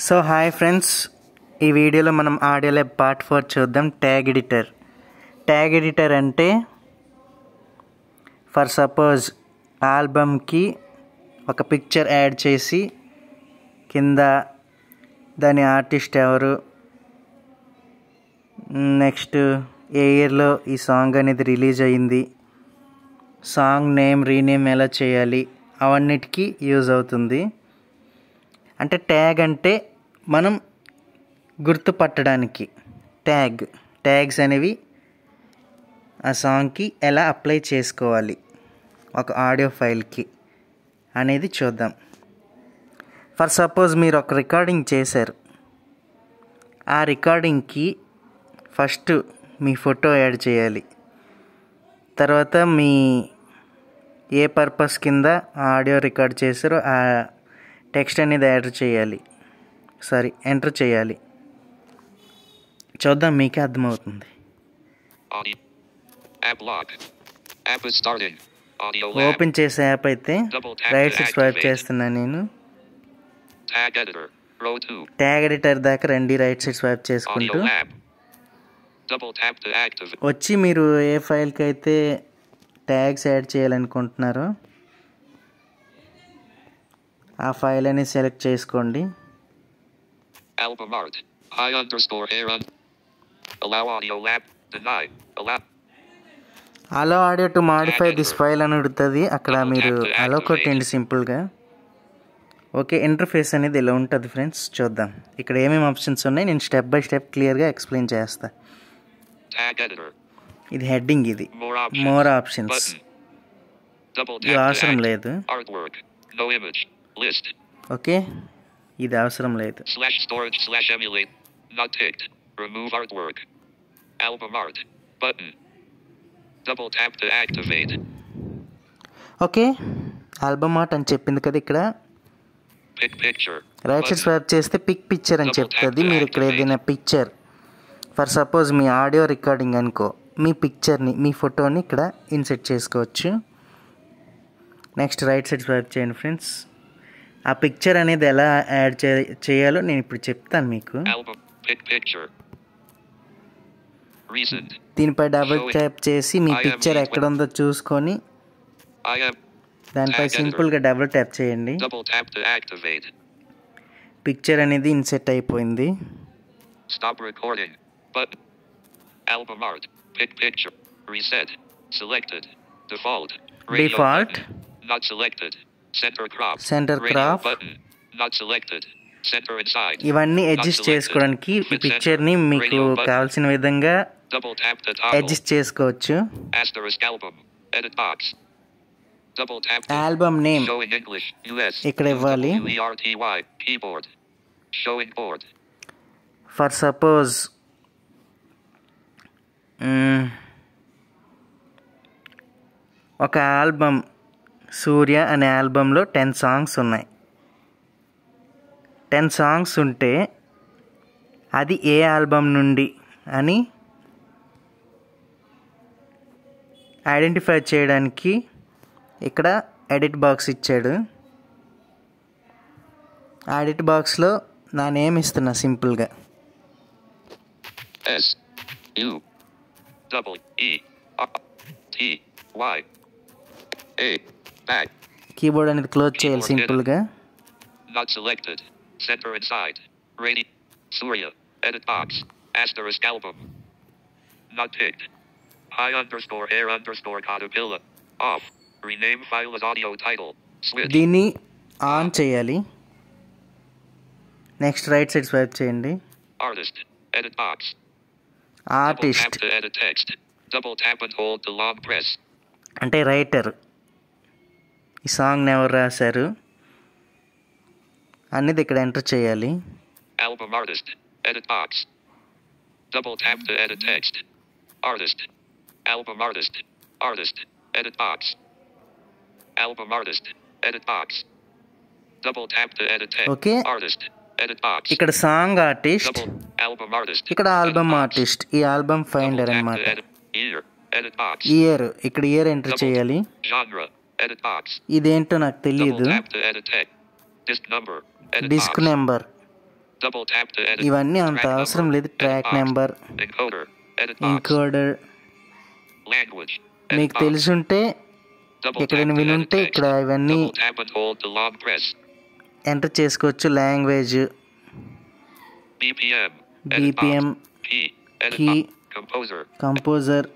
So hi friends, ఈ వీడియోలో మనం ఆడియో ల్యాబ్ పార్ట్ 4 చూద్దాం. ట్యాగ్ ఎడిటర్ అంటే ఫర్ సపోజ్ ఆల్బమ్కి ఒక పిక్చర్ యాడ్ చేసి కింద దాని ఆర్టిస్ట్ ఎవరు, నెక్స్ట్ ఏ ఇయర్లో ఈ సాంగ్ అనేది రిలీజ్ అయ్యింది, సాంగ్ నేమ్ రీనేమ్ ఎలా చేయాలి, అవన్నిటికీ యూజ్ అవుతుంది. అంటే ట్యాగ్ అంటే మనం గుర్తుపట్టడానికి ట్యాగ్స్ అనేవి ఆ సాంగ్కి ఎలా అప్లై చేసుకోవాలి ఒక ఆడియో ఫైల్కి అనేది చూద్దాం. ఫర్ సపోజ్ మీరు ఒక రికార్డింగ్ చేశారు, ఆ రికార్డింగ్కి ఫస్ట్ మీ ఫోటో యాడ్ చేయాలి, తర్వాత మీ ఏ పర్పస్ కింద ఆడియో రికార్డ్ చేశారో ఆ టెక్స్ట్ అనేది ఎంటర్ చేయాలి. చూద్దాం, మీకే అర్థమవుతుంది. ఓపెన్ చేసే యాప్ అయితే రైట్ సైడ్ స్వైప్ చేస్తున్నా నేను. ట్యాగ్ ఎడిటర్ దాకా రండి, రైట్ సైడ్ స్వైప్ చేసుకుంటూ వచ్చి మీరు ఏ ఫైల్కి అయితే ట్యాగ్స్ యాడ్ చేయాలనుకుంటున్నారో ఆ ఫైల్ అని సెలెక్ట్ చేసుకోండి. Allow audio to modify this file అని అడుగుతుంది. అక్కడ మీరు అలో కొట్టండి సింపుల్గా. ఓకే, ఇంటర్ఫేస్ అనేది ఇలా ఉంటుంది ఫ్రెండ్స్. చూద్దాం ఇక్కడ ఏమేమి ఆప్షన్స్ ఉన్నాయి, నేను స్టెప్ బై స్టెప్ క్లియర్గా ఎక్స్ప్లెయిన్ చేస్తా. ఇది హెడ్డింగ్, ఇది మోర్ ఆప్షన్స్, ఇది అవసరం లేదు. ఓకే, ఇది అవసరం లేదు. ఓకే, ఆల్బమ్ ఆర్ట్ అని చెప్పింది కదా ఇక్కడ. రైట్ సైడ్ స్వైప్ చేస్తే పిక్ పిక్చర్ అని చెప్తుంది. మీరు ఇక్కడ ఏదైనా picture, for suppose me audio recording అనుకో, మీ పిక్చర్ని, మీ ఫోటోని ఇక్కడ ఇన్సెట్ చేసుకోవచ్చు. నెక్స్ట్ రైట్ సైడ్ స్వైప్ చేయండి ఫ్రెండ్స్. ఆ పిక్చర్ అనేది ఎలా యాడ్ చేయాలో నేను ఇప్పుడు చెప్తాను మీకు. దీనిపై డబుల్ ట్యాప్ చేసి మీ పిక్చర్ ఎక్కడ ఉందో చూసుకొని దానిపై సింపుల్గా డబుల్ ట్యాప్ చేయండి. పిక్చర్ అనేది ఇన్సెట్ అయిపోయింది. డిఫాల్ట్, సెంటర్ క్రాప్, ఇవన్నీ అడ్జస్ట్ చేసుకోవడానికి పిక్చర్ని మీకు కావాల్సిన విధంగా అడ్జస్ట్ చేసుకోవచ్చు. ఆల్బమ్ నేమ్ ఇక్కడ ఇవ్వాలి. ఫర్ సపోజ్ ఒక ఆల్బమ్, సూర్య అనే ఆల్బంలో 10 సాంగ్స్ ఉన్నాయి. 10 సాంగ్స్ ఉంటే అది ఏ ఆల్బమ్ నుండి అని ఐడెంటిఫై చేయడానికి ఇక్కడ ఎడిట్ బాక్స్ ఇచ్చాడు. ఆ ఎడిట్ బాక్స్లో నా నేమ్ ఇస్తున్నా సింపుల్గా. కీబోర్డ్ అనేది క్లోజ్ చేయాలి సింపుల్గా. దీన్ని ఆన్ చేయాలి. నెక్స్ట్ రైట్ సైడ్ స్వైప్ చేయండి. ఆర్టిస్ట్ అంటే రైటర్, ఈ సాంగ్ని ఎవరు రాశారు అనేది ఇక్కడ ఎంటర్ చేయాలి. ఓకే, ఇక్కడ సాంగ్ ఆర్టిస్ట్, ఇక్కడ ఆల్బమ్ ఆర్టిస్ట్, ఈ ఆల్బమ్ ఫైండర్ అన్నమాట. ఇయర్, ఇక్కడ ఇయర్ ఎంటర్ చేయాలి. ఇదేంటో నాకు తెలియదు. Disc number Double tap to edit. ఇవన్నీ అంత Track అవసరం number. లేదు. Edit track box. Number, Encoder. Edit box. ఇంకోడర్ Language. Edit మీకు box. తెలుసుంటే Double ఎక్కడైనా tap to edit వినుంటే text. ఇక్కడ ఇవన్నీ Double tap and hold to long press. Enter చేసుకోవచ్చు. Language, BPM. Edit BPM, box. Key. Edit key, box. Composer. Composer,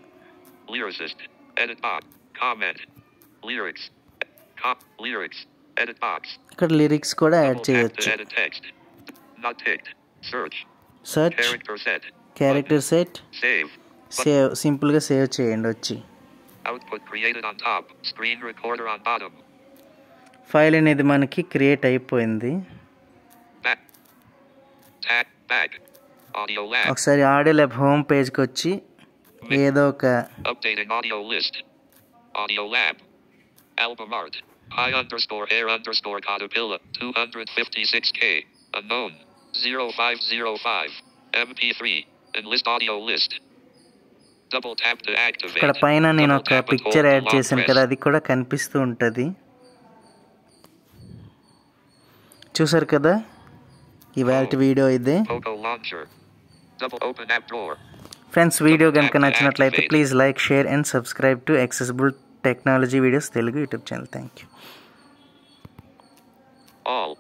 Lyricist. Edit box. Comment. Lyrics. Lyrics. Edit box. ఇక్కడ lyrics కూడా add Double tap to చేయొచ్చు. edit text. Not ticked. Search. Search, Character set. Character set, Save. Save, సింపుల్గా save చేయండి వచ్చి. Output created on top. Screen recorder on bottom. File అనేది మనకి create అయిపోయింది. Back. Tap. Back. Audio lab. ఒకసారి audio lab home పేజ్కి వచ్చి ఏదో ఒక Updating audio list. Audio lab. Album art. I_hair_ caterpillar. 256K. Unknown. 0505. MP3. Enlist audio list. Double tap to activate. ఇక్కడ పైన నేను Double ఒక tap and picture hold add to long చేశాను press. కదా, అది కూడా కనిపిస్తూ ఉంటుంది. చూసారు కదా, ఇవాల్టి వీడియో ఇదే. Poco launcher. Double open app drawer. Friends, video కనుక నచ్చినట్లయితే please like, share and subscribe to accessible technology videos Telugu YouTube channel. Thank you. All.